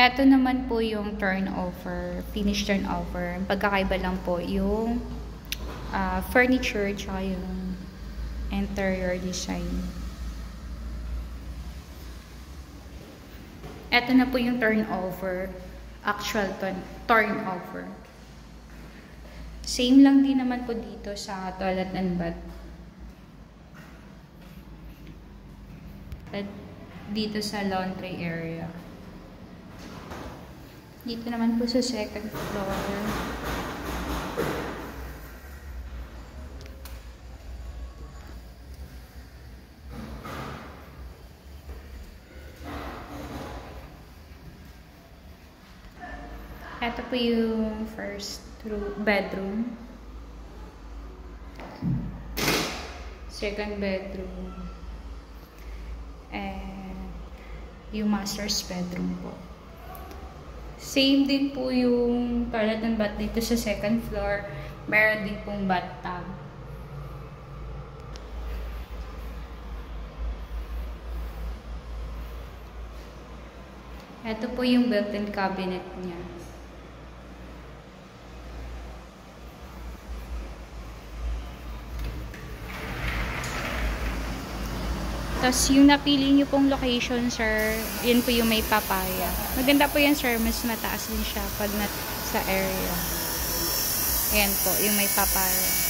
Eto naman po yung turnover, finish turnover. Pagkakaiba lang po yung furniture tsaka yung interior design. Eto na po yung turnover, actual turnover. Same lang din naman po dito sa toilet and bath. At dito sa laundry area. Dito naman po sa second floor. Ito po yung first bedroom. Second bedroom. And yung master's bedroom po. Same din po yung toilet and bath dito sa second floor. Meron din pong bathtub. Ito po yung built-in cabinet niya. Tapos yung napili nyo pong location, sir, yun po yung may papaya. Maganda po yan, sir. Mas mataas din siya pag sa area. Ayan po, yung may papaya.